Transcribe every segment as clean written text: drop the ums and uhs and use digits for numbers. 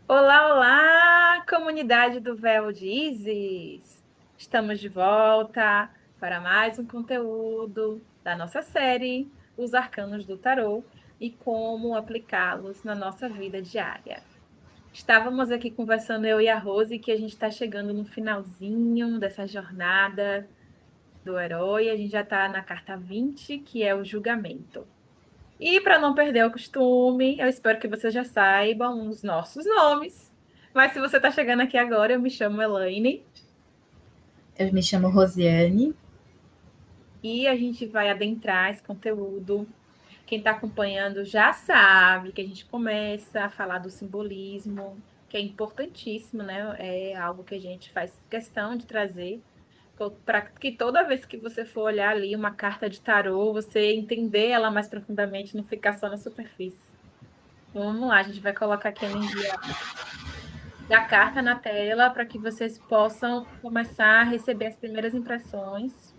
Olá, olá, comunidade do Véu de Isis! Estamos de volta para mais um conteúdo da nossa série Os Arcanos do Tarô e como aplicá-los na nossa vida diária. Estávamos aqui conversando, eu e a Rose, que a gente está chegando no finalzinho dessa jornada do herói. A gente já está na carta 20, que é o julgamento. E para não perder o costume, eu espero que vocês já saibam os nossos nomes. Mas se você está chegando aqui agora, eu me chamo Elaine Eu me chamo Rosiane. e a gente vai adentrar esse conteúdo. Quem está acompanhando já sabe que a gente começa a falar do simbolismo, que é importantíssimo, né? É algo que a gente faz questão de trazer para que toda vez que você for olhar ali uma carta de tarô, você entender ela mais profundamente, não ficar só na superfície. Vamos lá, a gente vai colocar aqui a energia da carta na tela para que vocês possam começar a receber as primeiras impressões.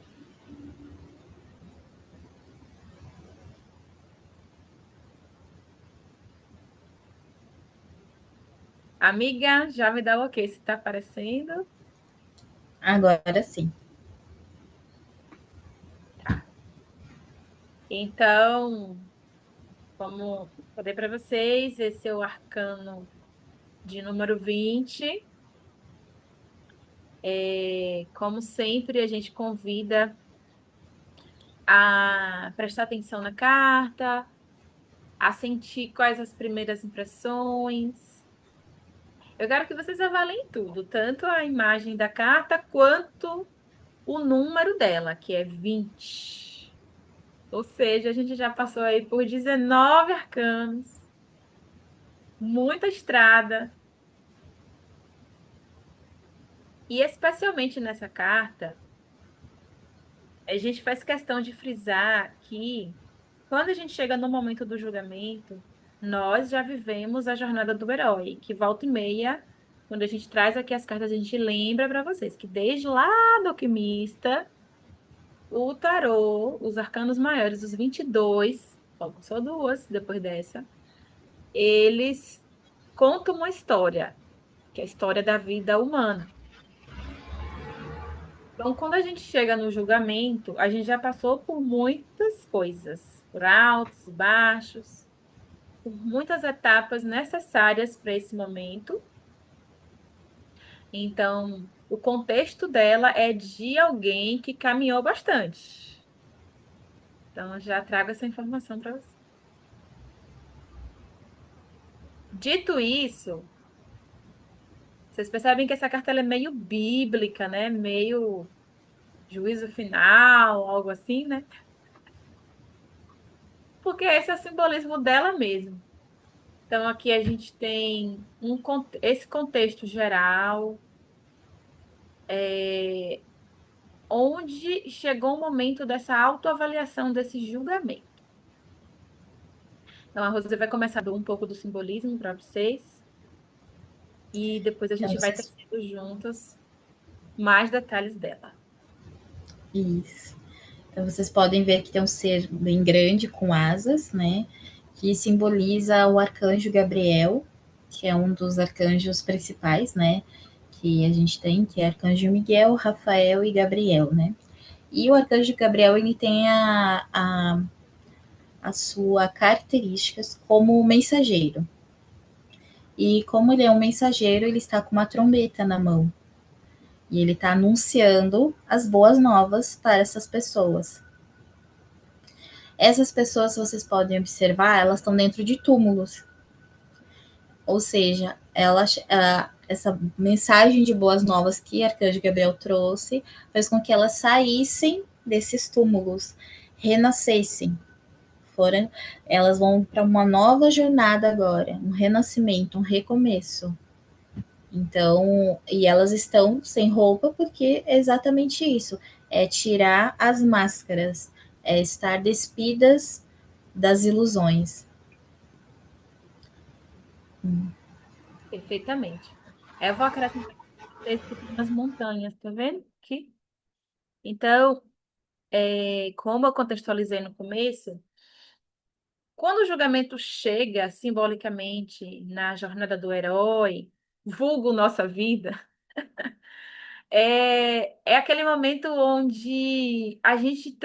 Amiga, já me dá o ok se está aparecendo. Agora sim. Tá. Então, como falei para vocês, esse é o arcano de número 20. Como sempre, a gente convida a prestar atenção na carta, a sentir quais as primeiras impressões. Eu quero que vocês avaliem tudo, tanto a imagem da carta quanto o número dela, que é 20. Ou seja, a gente já passou aí por 19 arcanos, muita estrada. E especialmente nessa carta, a gente faz questão de frisar que quando a gente chega no momento do julgamento, nós já vivemos a jornada do herói, que volta e meia, quando a gente traz aqui as cartas, a gente lembra para vocês que desde lá do alquimista, o tarô, os arcanos maiores, os 22, faltam só duas depois dessa, eles contam uma história, que é a história da vida humana. Então, quando a gente chega no julgamento, a gente já passou por muitas coisas, por altos e baixos, por muitas etapas necessárias para esse momento. Então, o contexto dela é de alguém que caminhou bastante. Então, eu já trago essa informação para você. Dito isso, vocês percebem que essa carta ela é meio bíblica, né? Meio juízo final, algo assim, né? Porque esse é o simbolismo dela mesmo. Então, aqui a gente tem esse contexto geral, é, onde chegou o momento dessa autoavaliação, desse julgamento. Então, a Rosa vai começar dando um pouco do simbolismo para vocês, e depois a Então, gente vai vocês... tecendo juntos mais detalhes dela. Isso. Então, vocês podem ver que tem um ser bem grande com asas, né? Que simboliza o arcanjo Gabriel, que é um dos arcanjos principais, né? Que a gente tem, que é arcanjo Miguel, Rafael e Gabriel, né? E o arcanjo Gabriel, ele tem a sua características como mensageiro. E como ele é um mensageiro, ele está com uma trombeta na mão. E ele está anunciando as boas novas para essas pessoas. Essas pessoas, se vocês podem observar, elas estão dentro de túmulos. Ou seja, essa mensagem de boas novas que Arcanjo Gabriel trouxe fez com que elas saíssem desses túmulos, renascessem. Foram, elas vão para uma nova jornada agora, um renascimento, um recomeço. Então, e elas estão sem roupa porque é exatamente isso, é tirar as máscaras, é estar despidas das ilusões. Perfeitamente. Eu vou acrescentar esse que tem umas montanhas, tá vendo? Aqui. Então, como eu contextualizei no começo, quando o julgamento chega simbolicamente na jornada do herói, vulgo nossa vida, é aquele momento onde a gente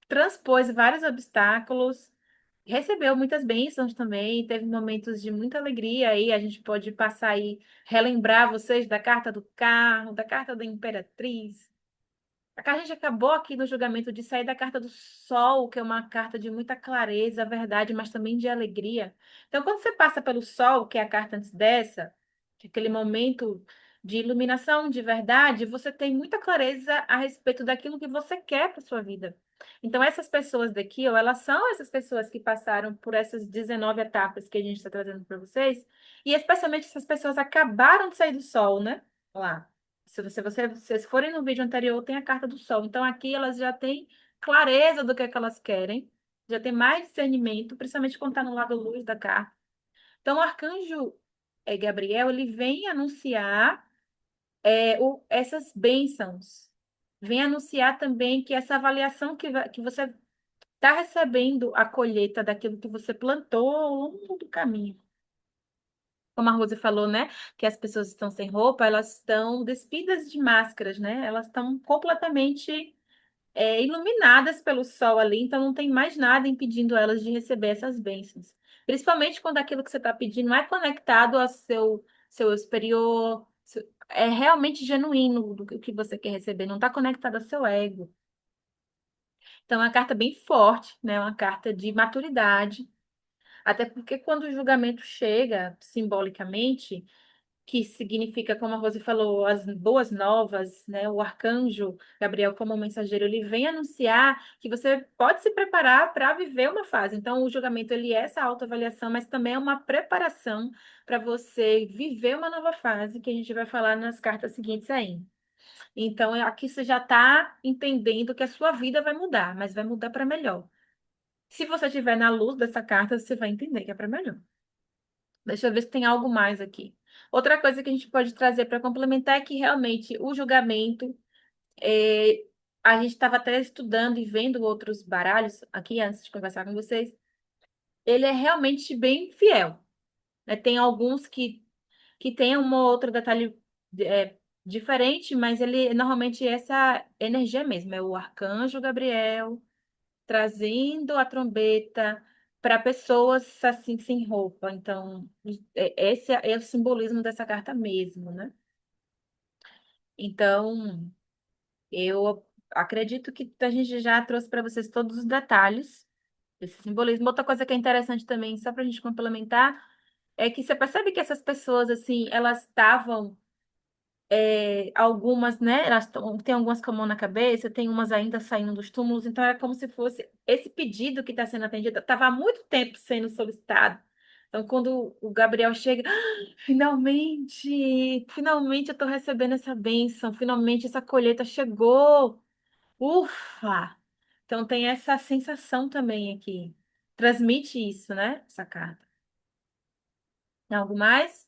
transpôs vários obstáculos, recebeu muitas bênçãos também, teve momentos de muita alegria aí, a gente pode passar aí, relembrar vocês da carta do carro, da carta da imperatriz. A gente acabou aqui no julgamento de sair da carta do sol, que é uma carta de muita clareza, verdade, mas também de alegria. Então, quando você passa pelo sol, que é a carta antes dessa, que é aquele momento de iluminação, de verdade, você tem muita clareza a respeito daquilo que você quer para sua vida. Então, essas pessoas daqui, ou elas são essas pessoas que passaram por essas 19 etapas que a gente está trazendo para vocês, e especialmente essas pessoas acabaram de sair do sol, né? Lá. Se vocês forem no vídeo anterior, tem a carta do sol. Então, aqui elas já têm clareza do que elas querem, já tem mais discernimento, principalmente quando está no lado luz da carta. Então, o arcanjo Gabriel, ele vem anunciar essas bênçãos. Vem anunciar também que essa avaliação que você está recebendo a colheita daquilo que você plantou ao longo do caminho. Como a Rose falou, né? Que as pessoas estão sem roupa, elas estão despidas de máscaras, né? Elas estão completamente iluminadas pelo sol ali, então não tem mais nada impedindo elas de receber essas bênçãos. Principalmente quando aquilo que você está pedindo é conectado ao seu superior, é realmente genuíno do que você quer receber, não está conectado ao seu ego. Então, é uma carta bem forte, né? Uma carta de maturidade. Até porque quando o julgamento chega simbolicamente, que significa, como a Rose falou, as boas novas, né? O arcanjo Gabriel, como mensageiro, ele vem anunciar que você pode se preparar para viver uma fase. Então, o julgamento ele é essa autoavaliação, mas também é uma preparação para você viver uma nova fase, que a gente vai falar nas cartas seguintes aí. Então, aqui você já está entendendo que a sua vida vai mudar, mas vai mudar para melhor. Se você estiver na luz dessa carta, você vai entender que é para melhor. Deixa eu ver se tem algo mais aqui. Outra coisa que a gente pode trazer para complementar é que realmente o julgamento, é, a gente estava até estudando e vendo outros baralhos aqui antes de conversar com vocês, ele é realmente bem fiel, né? Tem alguns que tem um ou outro detalhe diferente, mas ele normalmente é essa energia mesmo, é o arcanjo Gabriel trazendo a trombeta para pessoas assim sem roupa. Então, esse é o simbolismo dessa carta mesmo, né? Então, eu acredito que a gente já trouxe para vocês todos os detalhes desse simbolismo. Outra coisa que é interessante também, só para a gente complementar, é que você percebe que essas pessoas, assim, elas estavam algumas, né? Tem algumas com a mão na cabeça, tem umas ainda saindo dos túmulos, então era como se fosse esse pedido que está sendo atendido, estava há muito tempo sendo solicitado. Então, quando o Gabriel chega, finalmente eu estou recebendo essa bênção, finalmente essa colheita chegou. Ufa! Então tem essa sensação também aqui. Transmite isso, né? Essa carta. Tem algo mais,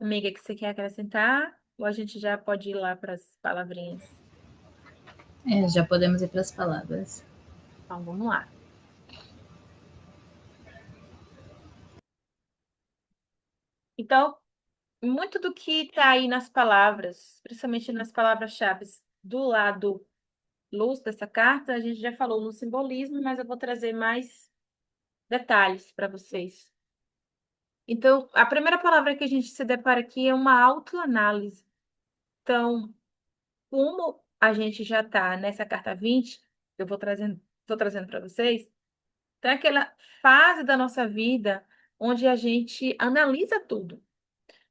amiga, que você quer acrescentar? Ou a gente já pode ir lá para as palavrinhas? Já podemos ir para as palavras. Então, vamos lá. Então, muito do que está aí nas palavras, principalmente nas palavras-chave do lado luz dessa carta, a gente já falou no simbolismo, mas eu vou trazer mais detalhes para vocês. Então, a primeira palavra que a gente se depara aqui é uma autoanálise. Então, como a gente já está nessa carta 20, eu estou trazendo para vocês, tem aquela fase da nossa vida onde a gente analisa tudo.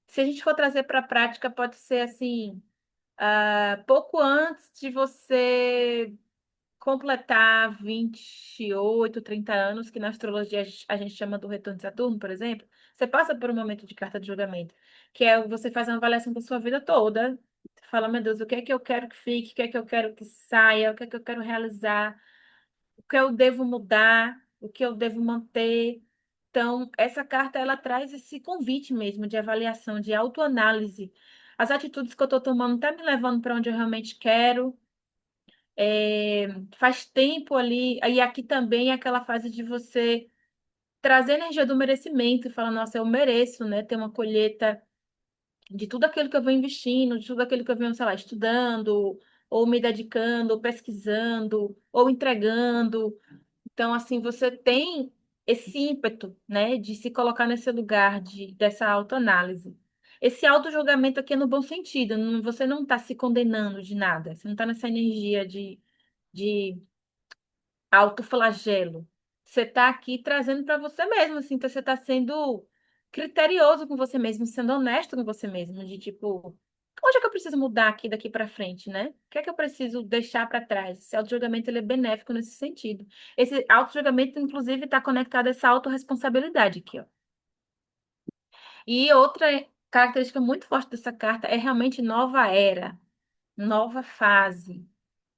Se a gente for trazer para a prática, pode ser assim, pouco antes de você completar 28, 30 anos, que na astrologia a gente chama do retorno de Saturno, por exemplo, você passa por um momento de carta de julgamento, que é você faz uma avaliação da sua vida toda, fala, meu Deus, o que é que eu quero que fique, o que é que eu quero que saia, o que é que eu quero realizar, o que eu devo mudar, o que eu devo manter. Então, essa carta ela traz esse convite mesmo de avaliação, de autoanálise. As atitudes que eu estou tomando estão me levando para onde eu realmente quero. Faz tempo ali, e aqui também é aquela fase de você trazer a energia do merecimento e falar, nossa, eu mereço, né, ter uma colheita de tudo aquilo que eu venho investindo, de tudo aquilo que eu venho, sei lá, estudando, ou me dedicando, ou pesquisando, ou entregando. Então, assim, você tem esse ímpeto, né, de se colocar nesse lugar dessa autoanálise. Esse auto-julgamento aqui é no bom sentido, você não está se condenando de nada, você não está nessa energia de autoflagelo. Você está aqui trazendo para você mesmo, assim, então você está sendo criterioso com você mesmo, sendo honesto com você mesmo, de tipo, onde é que eu preciso mudar aqui daqui para frente, né? O que é que eu preciso deixar para trás? Esse auto-julgamento ele é benéfico nesse sentido. Esse auto-julgamento, inclusive, está conectado a essa autorresponsabilidade aqui, ó. E outra característica muito forte dessa carta é realmente nova era, nova fase.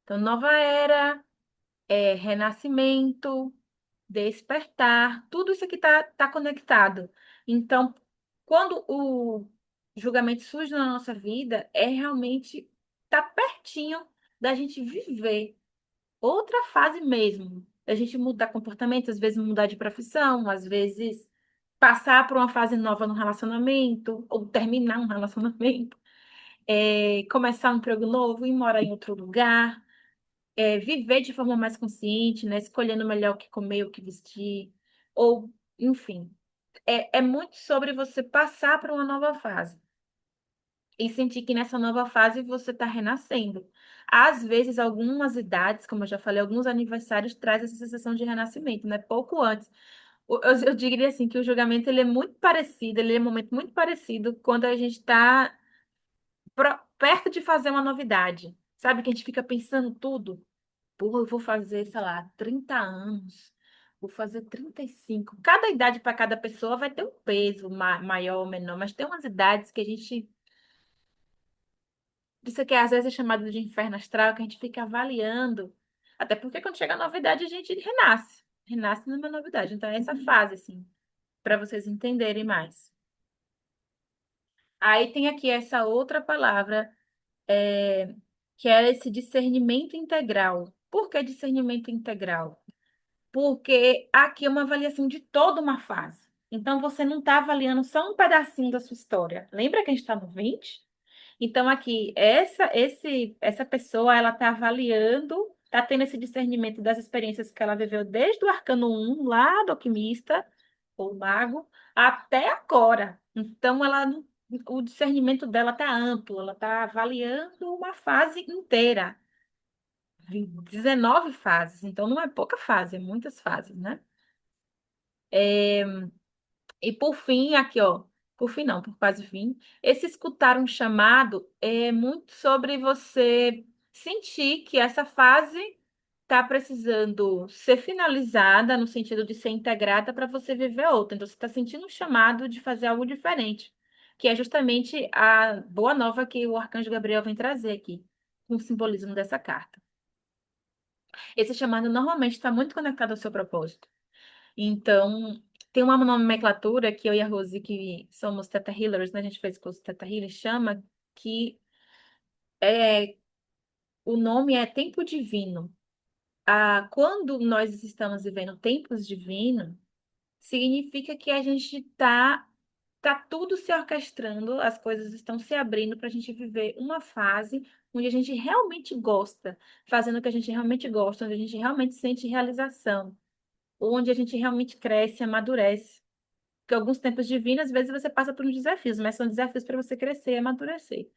Então, nova era é renascimento, despertar, tudo isso aqui tá conectado. Então, quando o julgamento surge na nossa vida, é realmente tá pertinho da gente viver outra fase mesmo. A gente mudar comportamento, às vezes mudar de profissão, às vezes passar por uma fase nova no relacionamento, ou terminar um relacionamento, começar um emprego novo e morar em outro lugar, viver de forma mais consciente, né? Escolhendo melhor o que comer, o que vestir, ou, enfim. É muito sobre você passar para uma nova fase e sentir que nessa nova fase você está renascendo. Às vezes, algumas idades, como eu já falei, alguns aniversários trazem essa sensação de renascimento, né? Pouco antes. Eu diria assim que o julgamento ele é muito parecido, ele é um momento muito parecido quando a gente está perto de fazer uma novidade. Sabe que a gente fica pensando tudo? Pô, eu vou fazer, sei lá, 30 anos, vou fazer 35. Cada idade para cada pessoa vai ter um peso maior ou menor, mas tem umas idades que a gente. Isso aqui às vezes é chamado de inferno astral, que a gente fica avaliando. Até porque quando chega a novidade, a gente renasce. Renasce numa novidade. Então, é essa fase, assim, para vocês entenderem mais. Aí tem aqui essa outra palavra, é, que é esse discernimento integral. Por que discernimento integral? Porque aqui é uma avaliação de toda uma fase. Então, você não está avaliando só um pedacinho da sua história. Lembra que a gente está no 20? Então, aqui, essa pessoa, ela está avaliando, está tendo esse discernimento das experiências que ela viveu desde o arcano 1, lá do alquimista, ou mago, até agora. Então, o discernimento dela está amplo, ela está avaliando uma fase inteira. 19 fases, então não é pouca fase, é muitas fases, né? E por fim, aqui, ó, por fim não, por quase fim, esse escutar um chamado é muito sobre você sentir que essa fase está precisando ser finalizada, no sentido de ser integrada para você viver outra. Então, você está sentindo um chamado de fazer algo diferente, que é justamente a boa nova que o Arcanjo Gabriel vem trazer aqui, com o simbolismo dessa carta. Esse chamado normalmente está muito conectado ao seu propósito. Então, tem uma nomenclatura que eu e a Rose, que somos Theta Healers, né? A gente fez curso Theta Healing, chama que é, o nome é tempo divino. Quando nós estamos vivendo tempos divinos, significa que a gente tá tudo se orquestrando, as coisas estão se abrindo para a gente viver uma fase onde a gente realmente gosta, fazendo o que a gente realmente gosta, onde a gente realmente sente realização, onde a gente realmente cresce, amadurece. Porque alguns tempos divinos, às vezes você passa por uns desafios, mas são desafios para você crescer e amadurecer.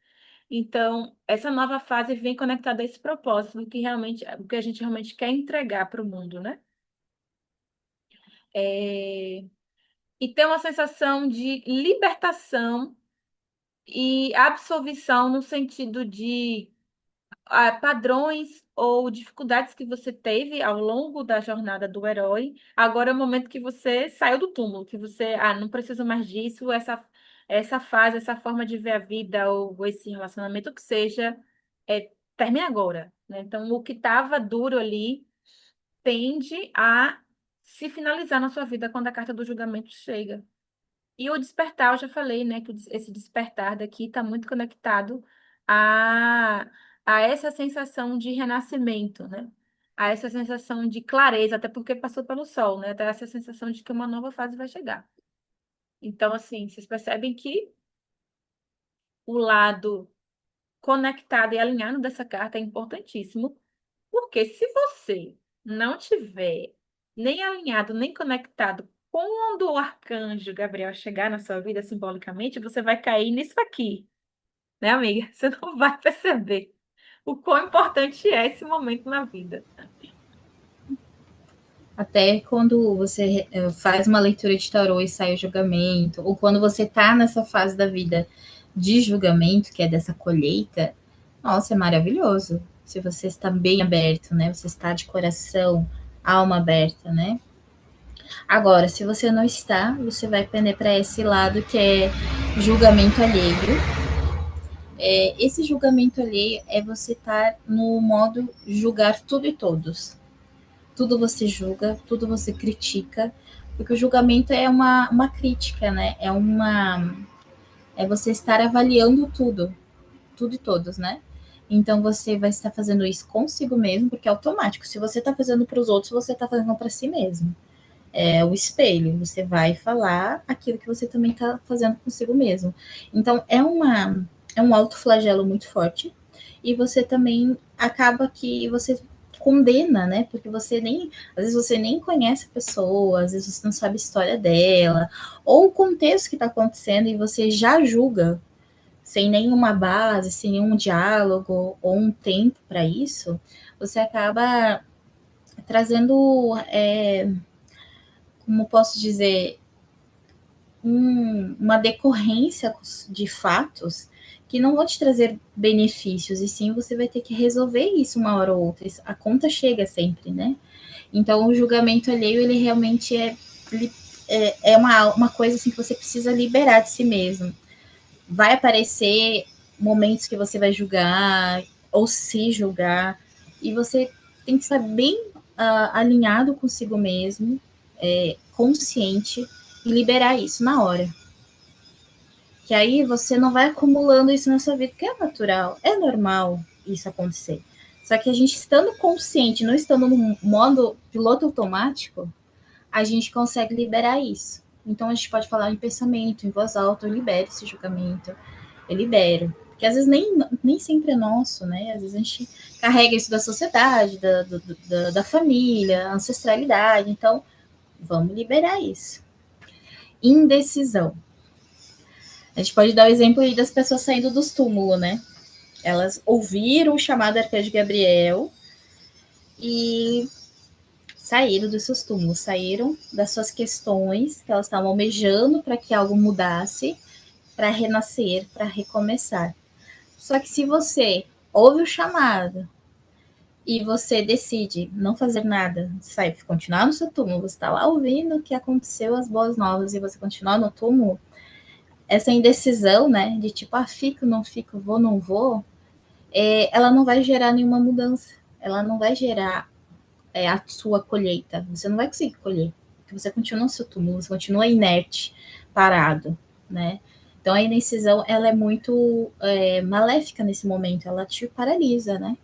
Então, essa nova fase vem conectada a esse propósito, do que realmente, o que a gente realmente quer entregar para o mundo, né? É, E ter uma sensação de libertação e absolvição no sentido de padrões ou dificuldades que você teve ao longo da jornada do herói. Agora é o momento que você saiu do túmulo, que você, não preciso mais disso, essa fase, essa forma de ver a vida ou esse relacionamento o que seja, termina agora, né? Então, o que estava duro ali tende a se finalizar na sua vida quando a carta do julgamento chega. E o despertar, eu já falei, né, que esse despertar daqui está muito conectado a, a essa sensação de renascimento, né? a essa sensação de clareza, até porque passou pelo sol, né? Até essa sensação de que uma nova fase vai chegar. Então, assim, vocês percebem que o lado conectado e alinhado dessa carta é importantíssimo, porque se você não tiver nem alinhado, nem conectado, quando o arcanjo Gabriel chegar na sua vida simbolicamente, você vai cair nisso aqui, né, amiga? Você não vai perceber o quão importante é esse momento na vida. Até quando você faz uma leitura de tarô e sai o julgamento, ou quando você tá nessa fase da vida de julgamento, que é dessa colheita, nossa, é maravilhoso. Se você está bem aberto, né? Você está de coração, alma aberta, né? Agora, se você não está, você vai pender para esse lado que é julgamento alheio. Esse julgamento alheio é você estar no modo julgar tudo e todos. Tudo você julga, tudo você critica, porque o julgamento é uma crítica, né? É você estar avaliando tudo, tudo e todos, né? Então você vai estar fazendo isso consigo mesmo, porque é automático. Se você está fazendo para os outros, você está fazendo para si mesmo. É o espelho. Você vai falar aquilo que você também está fazendo consigo mesmo. Então é um autoflagelo muito forte. E você também acaba que você condena, né? Porque você nem, às vezes você nem conhece a pessoa, às vezes você não sabe a história dela, ou o contexto que está acontecendo e você já julga sem nenhuma base, sem nenhum diálogo ou um tempo para isso, você acaba trazendo, como posso dizer, uma decorrência de fatos que não vão te trazer benefícios, e sim você vai ter que resolver isso uma hora ou outra. A conta chega sempre, né? Então, o julgamento alheio, ele realmente é uma coisa assim que você precisa liberar de si mesmo. Vai aparecer momentos que você vai julgar ou se julgar, e você tem que estar bem alinhado consigo mesmo, consciente, e liberar isso na hora. Que aí você não vai acumulando isso na sua vida, que é natural, é normal isso acontecer. Só que a gente estando consciente, não estando no modo piloto automático, a gente consegue liberar isso. Então a gente pode falar em pensamento, em voz alta, eu libero esse julgamento, eu libero. Porque às vezes nem sempre é nosso, né? Às vezes a gente carrega isso da sociedade, da família, ancestralidade. Então, vamos liberar isso. Indecisão. A gente pode dar o exemplo aí das pessoas saindo dos túmulos, né? Elas ouviram o chamado arcanjo Gabriel e saíram dos seus túmulos, saíram das suas questões que elas estavam almejando para que algo mudasse, para renascer, para recomeçar. Só que se você ouve o chamado e você decide não fazer nada, sair, continuar no seu túmulo, você está lá ouvindo o que aconteceu, as boas novas, e você continuar no túmulo, essa indecisão, né, de tipo, fico, não fico, vou, não vou, ela não vai gerar nenhuma mudança. Ela não vai gerar a sua colheita. Você não vai conseguir colher, porque você continua no seu túmulo, você continua inerte, parado, né? Então a indecisão, ela é muito maléfica nesse momento, ela te paralisa, né?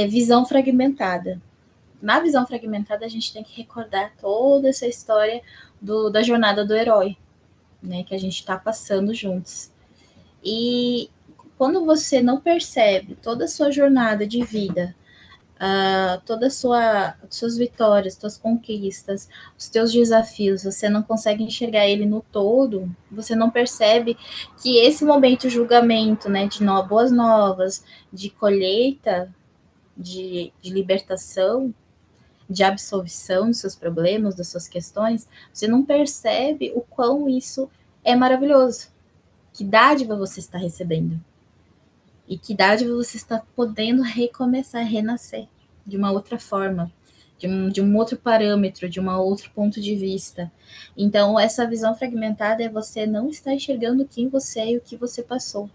Visão fragmentada. Na visão fragmentada, a gente tem que recordar toda essa história da jornada do herói, né? Que a gente está passando juntos. E quando você não percebe toda a sua jornada de vida, todas suas vitórias, suas conquistas, os teus desafios, você não consegue enxergar ele no todo, você não percebe que esse momento de julgamento, né, de boas novas, de colheita, de libertação, de absolvição dos seus problemas, das suas questões, você não percebe o quão isso é maravilhoso. Que dádiva você está recebendo. E que dádiva você está podendo recomeçar, renascer de uma outra forma, de um outro parâmetro, de um outro ponto de vista. Então, essa visão fragmentada é você não estar enxergando quem você é e o que você passou.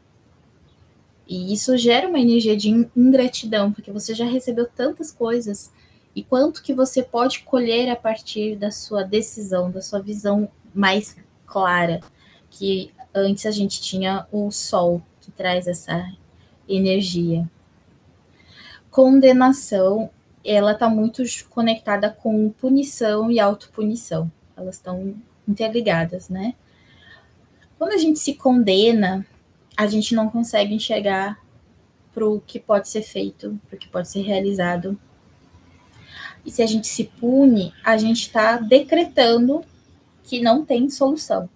E isso gera uma energia de ingratidão, porque você já recebeu tantas coisas, e quanto que você pode colher a partir da sua decisão, da sua visão mais clara, que antes a gente tinha o sol, que traz essa energia. condenação, ela está muito conectada com punição e autopunição. Elas estão interligadas, né? Quando a gente se condena, a gente não consegue enxergar para o que pode ser feito, para o que pode ser realizado. E se a gente se pune, a gente está decretando que não tem solução.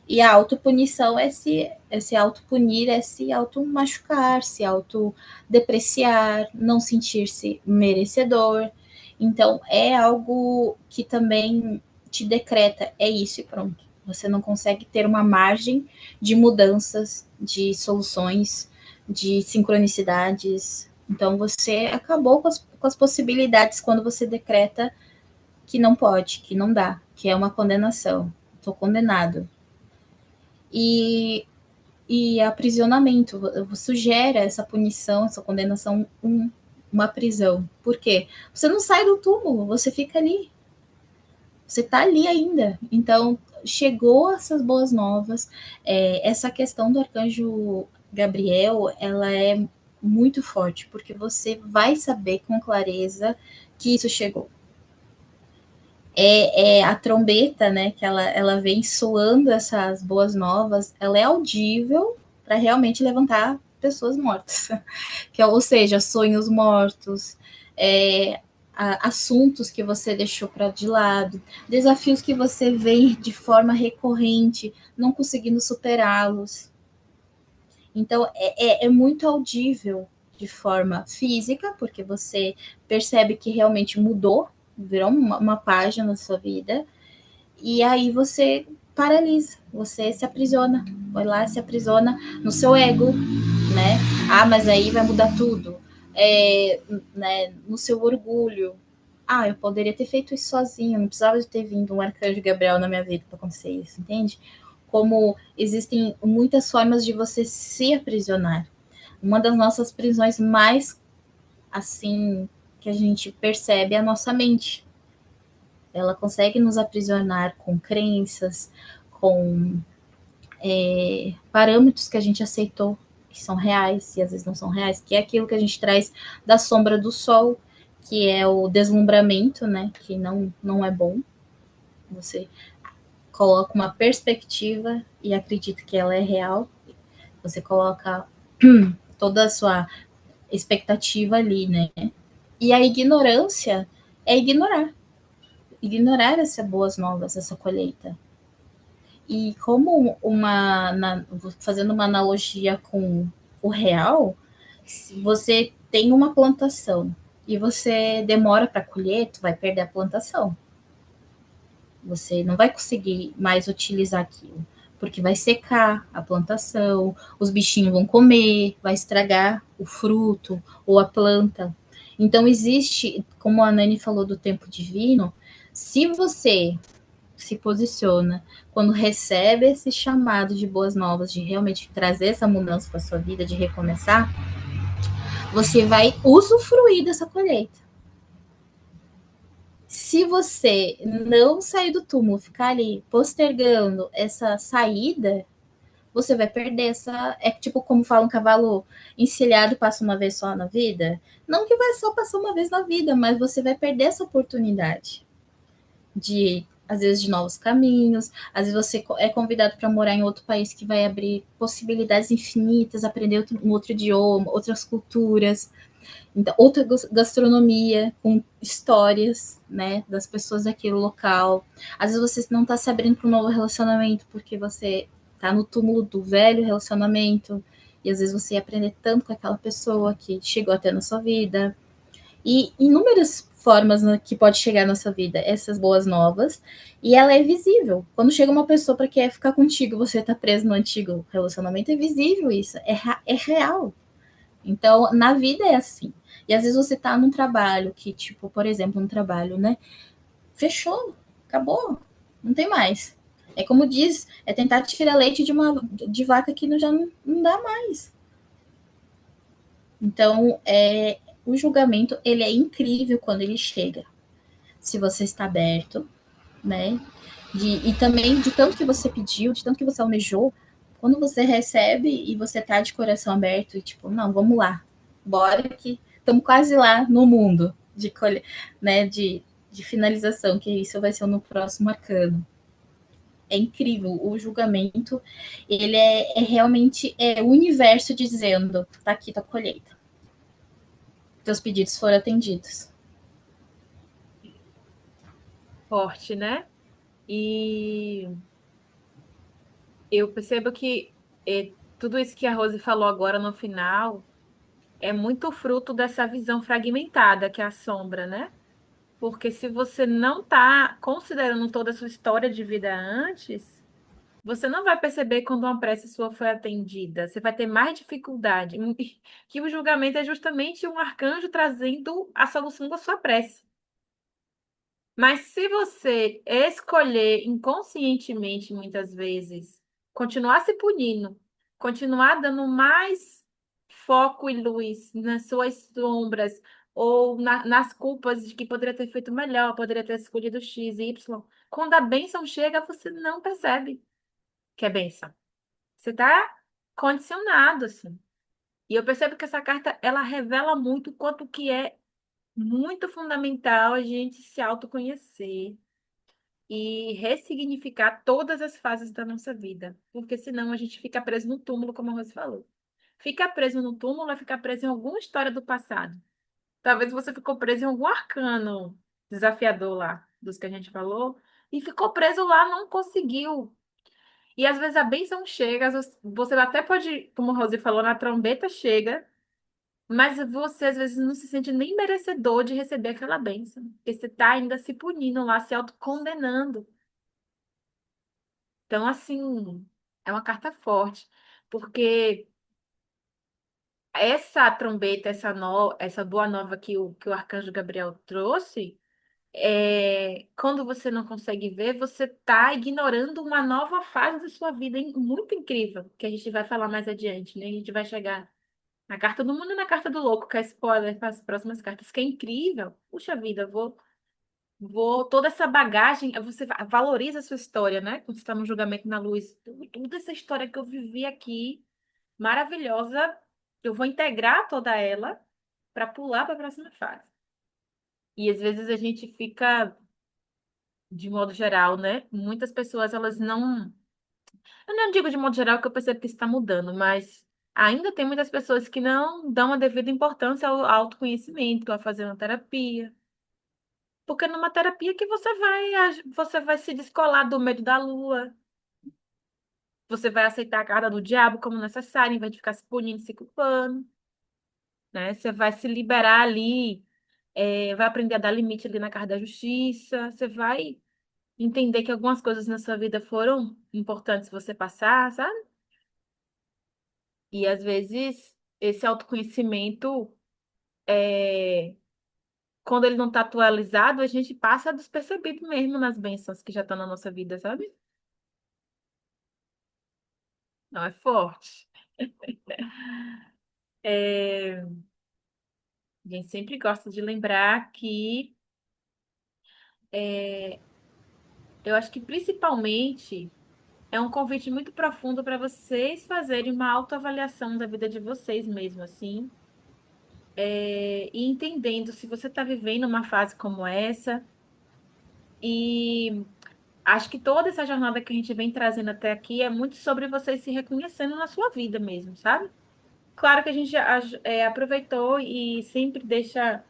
E a autopunição é se autopunir, é se automachucar, se autodepreciar, não sentir-se merecedor. Então, é algo que também te decreta, é isso e pronto. Você não consegue ter uma margem de mudanças, de soluções, de sincronicidades. Então, você acabou com as possibilidades quando você decreta que não pode, que não dá, que é uma condenação. Estou condenado. E aprisionamento, sugere essa punição, essa condenação, uma prisão. Por quê? Você não sai do túmulo, você fica ali. Você está ali ainda. Então, chegou essas boas novas. Essa questão do arcanjo Gabriel, ela é muito forte, porque você vai saber com clareza que isso chegou. A trombeta, né, que ela vem soando essas boas novas, ela é audível para realmente levantar pessoas mortas, ou seja, sonhos mortos, assuntos que você deixou para de lado, desafios que você vê de forma recorrente, não conseguindo superá-los. Então, é muito audível de forma física, porque você percebe que realmente mudou, virou uma página na sua vida, e aí você paralisa, você se aprisiona, vai lá, se aprisiona no seu ego, né? Mas aí vai mudar tudo, né? No seu orgulho. Eu poderia ter feito isso sozinho, não precisava de ter vindo um arcanjo Gabriel na minha vida para acontecer isso, entende? Como existem muitas formas de você se aprisionar. Uma das nossas prisões mais, assim, que a gente percebe é a nossa mente. Ela consegue nos aprisionar com crenças, com parâmetros que a gente aceitou, que são reais e às vezes não são reais, que é aquilo que a gente traz da sombra do sol, que é o deslumbramento, né? Que não é bom. Você coloca uma perspectiva e acredita que ela é real. Você coloca toda a sua expectativa ali, né? E a ignorância é ignorar essas boas novas, essa colheita. E como fazendo uma analogia com o real, se você tem uma plantação e você demora para colher, tu vai perder a plantação. Você não vai conseguir mais utilizar aquilo, porque vai secar a plantação, os bichinhos vão comer, vai estragar o fruto ou a planta. Então existe, como a Nani falou do tempo divino, se você se posiciona quando recebe esse chamado de boas novas, de realmente trazer essa mudança para sua vida, de recomeçar, você vai usufruir dessa colheita. Se você não sair do túmulo, ficar ali postergando essa saída, você vai perder essa. É tipo como fala um cavalo encilhado passa uma vez só na vida. Não que vai só passar uma vez na vida, mas você vai perder essa oportunidade de, às vezes, de novos caminhos. Às vezes você é convidado para morar em outro país que vai abrir possibilidades infinitas, aprender um outro idioma, outras culturas. Então, outra gastronomia, com histórias, né, das pessoas daquele local. Às vezes você não está se abrindo para um novo relacionamento porque você está no túmulo do velho relacionamento, e às vezes você ia aprender tanto com aquela pessoa que chegou até na sua vida. E inúmeras formas, né, que pode chegar na sua vida, essas boas novas, e ela é visível. Quando chega uma pessoa para querer ficar contigo, você está preso no antigo relacionamento, é visível isso, é real. Então, na vida é assim. E às vezes você tá num trabalho que, tipo, por exemplo, um trabalho, né? Fechou, acabou, não tem mais. É como diz, é tentar tirar leite de vaca que já não dá mais. Então, o julgamento, ele é incrível quando ele chega. Se você está aberto, né? E também de tanto que você pediu, de tanto que você almejou, quando você recebe e você tá de coração aberto e tipo, não, vamos lá, bora que estamos quase lá no mundo de, né, de finalização, que isso vai ser no próximo arcano. É incrível o julgamento, ele realmente o universo dizendo, tá aqui tua colheita, teus pedidos foram atendidos. Forte, né? E eu percebo que tudo isso que a Rose falou agora no final é muito fruto dessa visão fragmentada que é a sombra, né? Porque se você não está considerando toda a sua história de vida antes, você não vai perceber quando uma prece sua foi atendida. Você vai ter mais dificuldade. Que o julgamento é justamente um arcanjo trazendo a solução da sua prece. Mas se você escolher inconscientemente, muitas vezes, continuar se punindo, continuar dando mais foco e luz nas suas sombras ou nas culpas de que poderia ter feito melhor, poderia ter escolhido X, Y, quando a bênção chega, você não percebe que é bênção. Você está condicionado, assim. E eu percebo que essa carta, ela revela muito quanto que é muito fundamental a gente se autoconhecer e ressignificar todas as fases da nossa vida, porque senão a gente fica preso no túmulo, como a Rose falou. Ficar preso no túmulo é ficar preso em alguma história do passado. Talvez você ficou preso em algum arcano desafiador lá, dos que a gente falou, e ficou preso lá, não conseguiu. E às vezes a bênção chega, às vezes você até pode, como a Rose falou, na trombeta chega, mas você às vezes não se sente nem merecedor de receber aquela bênção, porque você está ainda se punindo lá, se autocondenando. Então, assim, é uma carta forte, porque essa trombeta, essa boa nova que o Arcanjo Gabriel trouxe, quando você não consegue ver, você está ignorando uma nova fase da sua vida muito incrível, que a gente vai falar mais adiante, né? A gente vai chegar na carta do mundo e na carta do louco, que é spoiler para as próximas cartas, que é incrível. Puxa vida, toda essa bagagem, você valoriza a sua história, né? Quando você está no julgamento na luz, toda essa história que eu vivi aqui, maravilhosa, eu vou integrar toda ela para pular para a próxima fase. E às vezes a gente fica, de modo geral, né? Muitas pessoas, elas não. Eu não digo de modo geral que eu percebo que isso está mudando, mas ainda tem muitas pessoas que não dão a devida importância ao autoconhecimento, a fazer uma terapia. Porque numa terapia que você vai se descolar do medo da lua, você vai aceitar a carta do diabo como necessária, em vez de ficar se punindo, se culpando, né? Você vai se liberar ali, vai aprender a dar limite ali na carta da justiça, você vai entender que algumas coisas na sua vida foram importantes você passar, sabe? E às vezes esse autoconhecimento, quando ele não está atualizado, a gente passa despercebido mesmo nas bênçãos que já estão na nossa vida, sabe? Não é forte. É, a gente sempre gosta de lembrar que é, eu acho que principalmente é um convite muito profundo para vocês fazerem uma autoavaliação da vida de vocês mesmo, assim, e entendendo se você está vivendo uma fase como essa. E acho que toda essa jornada que a gente vem trazendo até aqui é muito sobre vocês se reconhecendo na sua vida mesmo, sabe? Claro que a gente aproveitou e sempre deixa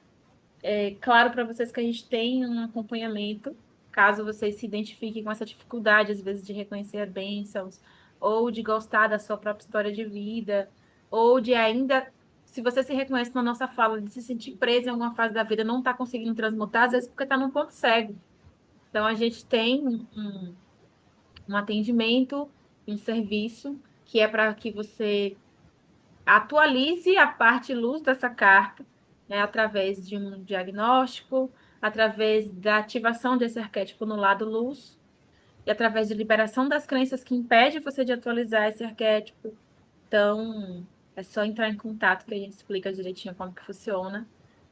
claro para vocês que a gente tem um acompanhamento, caso vocês se identifiquem com essa dificuldade, às vezes, de reconhecer bênçãos, ou de gostar da sua própria história de vida, ou de ainda, se você se reconhece na nossa fala, de se sentir preso em alguma fase da vida, não está conseguindo transmutar, às vezes porque está num ponto cego. Então, a gente tem um atendimento, um serviço, que é para que você atualize a parte luz dessa carta, né, através de um diagnóstico, através da ativação desse arquétipo no lado luz, e através de liberação das crenças que impede você de atualizar esse arquétipo. Então, é só entrar em contato que a gente explica direitinho como que funciona.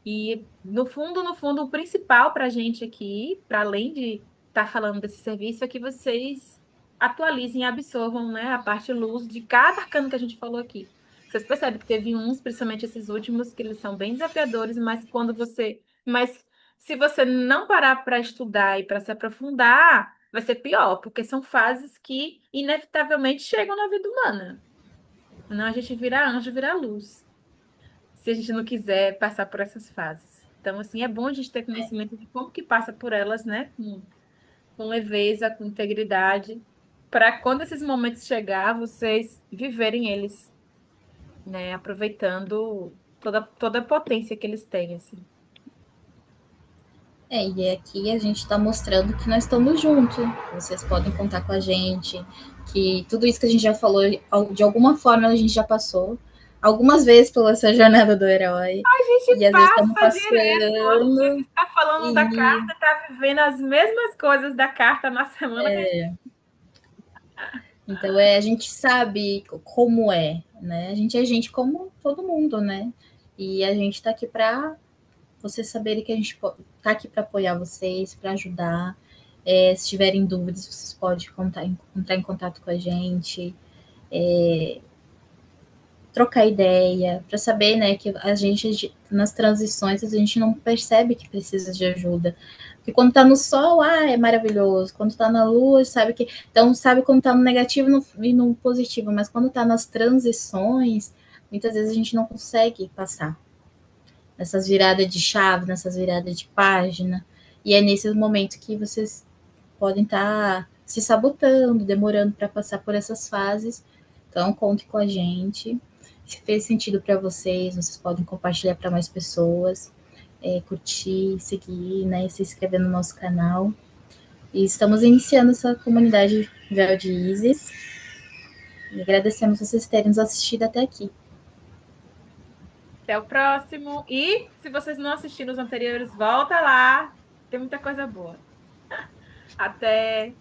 E, no fundo, o principal para a gente aqui, para além de estar falando desse serviço, é que vocês atualizem e absorvam, né, a parte luz de cada arcano que a gente falou aqui. Vocês percebem que teve uns, principalmente esses últimos, que eles são bem desafiadores, mas se você não parar para estudar e para se aprofundar, vai ser pior, porque são fases que inevitavelmente chegam na vida humana. Não, a gente vira anjo, vira luz, se a gente não quiser passar por essas fases. Então, assim, é bom a gente ter conhecimento de como que passa por elas, né? Com leveza, com integridade, para quando esses momentos chegar, vocês viverem eles, né? Aproveitando toda a potência que eles têm, assim. E aqui a gente está mostrando que nós estamos juntos. Vocês podem contar com a gente, que tudo isso que a gente já falou, de alguma forma a gente já passou. Algumas vezes pela essa jornada do herói. A E gente às vezes estamos passa direto. A gente passando. está falando da E carta, está vivendo as mesmas coisas da carta na semana que a gente... então a gente sabe como é, né? A gente é gente como todo mundo, né? E a gente está aqui para vocês saberem que a gente está aqui para apoiar vocês, para ajudar. Se tiverem dúvidas, vocês podem entrar em contato com a gente, trocar ideia, para saber, né, que a gente, nas transições, a gente não percebe que precisa de ajuda. Porque quando tá no sol, é maravilhoso. Quando tá na lua, sabe que. Então, sabe quando tá no negativo e no positivo, mas quando tá nas transições, muitas vezes a gente não consegue passar nessas viradas de chave, nessas viradas de página. E é nesse momento que vocês podem estar se sabotando, demorando para passar por essas fases. Então, conte com a gente. Se fez sentido para vocês, vocês podem compartilhar para mais pessoas, curtir, seguir, né, se inscrever no nosso canal. E estamos iniciando essa comunidade Véu de Isis. E agradecemos vocês terem nos assistido até aqui. Até o próximo. E se vocês não assistiram os anteriores, volta lá. Tem muita coisa boa. Até.